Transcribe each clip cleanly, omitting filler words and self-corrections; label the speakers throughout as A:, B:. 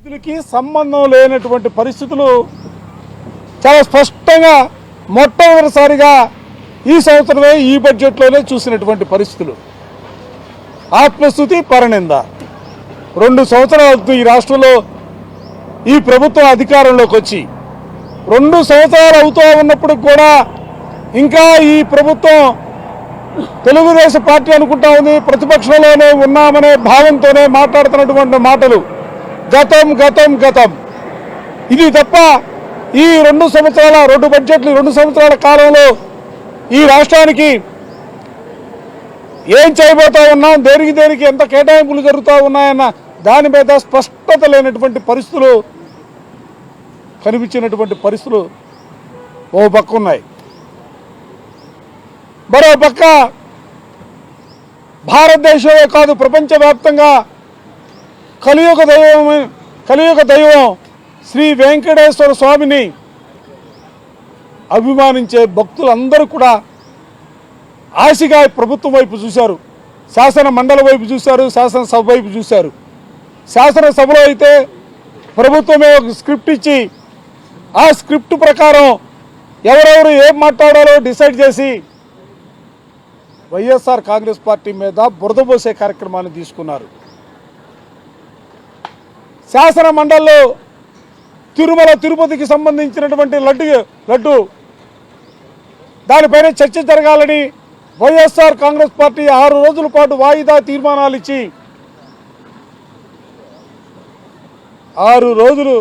A: నిధులకి సంబంధం లేనటువంటి పరిస్థితులు చాలా స్పష్టంగా మొట్టమొదటిసారిగా ఈ సంవత్సరమే ఈ బడ్జెట్లోనే చూసినటువంటి పరిస్థితులు. ఆత్మస్తుతి పరనింద. 2 సంవత్సరాలు ఈ రాష్ట్రంలో ఈ ప్రభుత్వం అధికారంలోకి వచ్చి 2 సంవత్సరాలు అవుతూ ఉన్నప్పుడు కూడా ఇంకా ఈ ప్రభుత్వం తెలుగుదేశం పార్టీ అనుకుంటా ఉంది ప్రతిపక్షంలోనే ఉన్నామనే భావంతోనే మాట్లాడుతున్నటువంటి మాటలు గతం గతం గతం. ఇది తప్ప ఈ 2 సంవత్సరాల 2 బడ్జెట్లు 2 సంవత్సరాల కాలంలో ఈ రాష్ట్రానికి ఏం చేయబోతా ఉన్నాం, దేనికి ఎంత కేటాయింపులు జరుగుతూ ఉన్నాయన్న దాని మీద స్పష్టత లేనటువంటి పరిస్థితులు కనిపించినటువంటి పరిస్థితులు ఓ పక్క ఉన్నాయి. మరో పక్క భారతదేశంలో కాదు ప్రపంచవ్యాప్తంగా కలియుగ దైవం శ్రీ వెంకటేశ్వర స్వామిని అభిమానించే భక్తులందరూ కూడా ఆశగా ప్రభుత్వం వైపు చూశారు, శాసన మండలి వైపు చూశారు, శాసనసభ వైపు చూశారు. శాసనసభలో అయితే ప్రభుత్వమే ఒక స్క్రిప్ట్ ఇచ్చి ఆ స్క్రిప్ట్ ప్రకారం ఎవరెవరు ఏం మాట్లాడాలో డిసైడ్ చేసి వైఎస్ఆర్ కాంగ్రెస్ పార్టీ మీద బురద పోసే కార్యక్రమాన్ని తీసుకున్నారు. శాసన మండలిలో తిరుమల తిరుపతికి సంబంధించినటువంటి లడ్డు దానిపైన చర్చ జరగాలని వైఎస్ఆర్ కాంగ్రెస్ పార్టీ 6 రోజుల పాటు వాయిదా తీర్మానాలు ఇచ్చి 6 రోజులు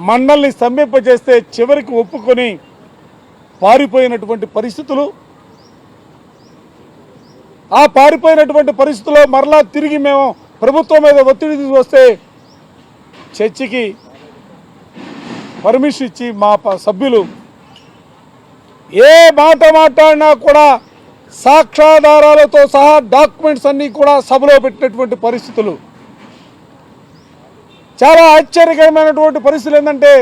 A: మండలిని స్తంభింపజేస్తే చివరికి ఒప్పుకొని పారిపోయినటువంటి పరిస్థితులు. ఆ పారిపోయినటువంటి పరిస్థితుల్లో మరలా తిరిగి మేము ప్రభుత్వం మీద ఒత్తిడి తీసుకొస్తే చర్చకి పర్మిషన్ ఇచ్చి మా సభ్యులు ఏ మాట మాట్లాడినా కూడా సాక్ష్యాధారాలతో సహా డాక్యుమెంట్స్ అన్నీ కూడా సభలో పెట్టినటువంటి పరిస్థితులు. చాలా ఆశ్చర్యకరమైనటువంటి పరిస్థితులు ఏంటంటే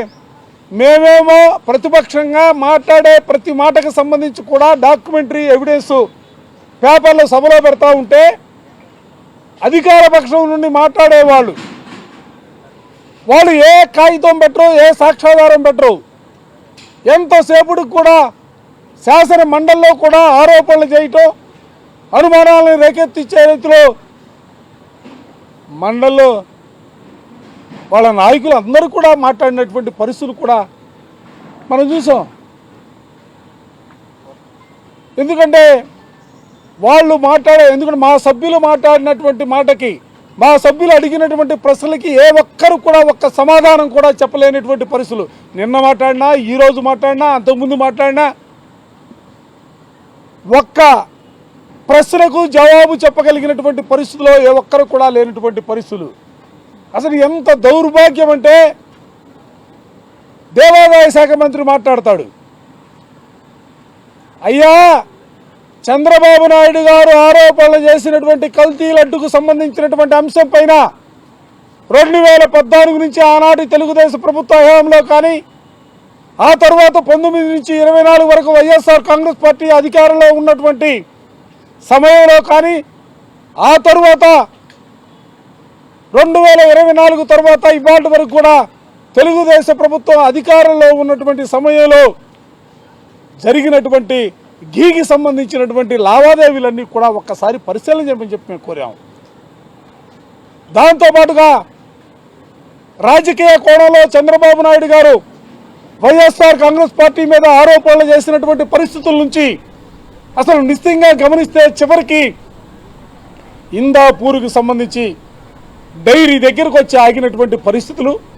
A: మేమేమో ప్రతిపక్షంగా మాట్లాడే ప్రతి మాటకు సంబంధించి కూడా డాక్యుమెంటరీ ఎవిడెన్స్ పేపర్లో సభలో పెడతా ఉంటే అధికార పక్షం నుండి మాట్లాడేవాళ్ళు ఏ కాగితం పెట్టరు, ఏ సాక్ష్యాధారం పెట్టరు. ఎంతసేపుడికి కూడా శాసన మండలిలో కూడా ఆరోపణలు చేయటం, అనుమానాలను రేకెత్తించే రీతిలో మండలిలో వాళ్ళ నాయకులు అందరూ కూడా మాట్లాడినటువంటి పరిస్థితులు కూడా మనం చూసాం. ఎందుకంటే మా సభ్యులు మాట్లాడినటువంటి మాటకి, మా సభ్యులు అడిగినటువంటి ప్రశ్నలకి ఏ ఒక్కరు కూడా ఒక్క సమాధానం కూడా చెప్పలేనటువంటి పరిస్థితులు. నిన్న మాట్లాడినా, ఈరోజు మాట్లాడినా, అంతకుముందు మాట్లాడినా ఒక్క ప్రశ్నకు జవాబు చెప్పగలిగినటువంటి పరిస్థితుల్లో ఏ ఒక్కరు కూడా లేనటువంటి పరిస్థితులు. అసలు ఎంత దౌర్భాగ్యం అంటే దేవాదాయ శాఖ మంత్రి మాట్లాడతాడు, అయ్యా చంద్రబాబు నాయుడు గారు ఆరోపణలు చేసినటువంటి కల్తీ లడ్డుకు సంబంధించినటువంటి అంశం పైన 2014 నుంచి ఆనాటి తెలుగుదేశం ప్రభుత్వ హయాంలో కానీ, ఆ తర్వాత 19 నుంచి 24 వరకు వైఎస్ఆర్ కాంగ్రెస్ పార్టీ అధికారంలో ఉన్నటువంటి సమయంలో కానీ, ఆ తర్వాత 2024 తర్వాత ఇవాటి వరకు కూడా తెలుగుదేశం ప్రభుత్వం అధికారంలో ఉన్నటువంటి సమయంలో జరిగినటువంటి గీకి సంబంధించినటువంటి లావాదేవీలన్నీ కూడా ఒక్కసారి పరిశీలన చేయమని చెప్పి మేము కోరాము. దాంతోపాటుగా రాజకీయ కోణంలో చంద్రబాబు నాయుడు గారు వైఎస్ఆర్ కాంగ్రెస్ పార్టీ మీద ఆరోపణలు చేసినటువంటి పరిస్థితుల నుంచి అసలు నిశ్చితంగా గమనిస్తే చివరికి ఇందాపూర్కి సంబంధించి డైరీ దగ్గరకు వచ్చి ఆగినటువంటి పరిస్థితులు,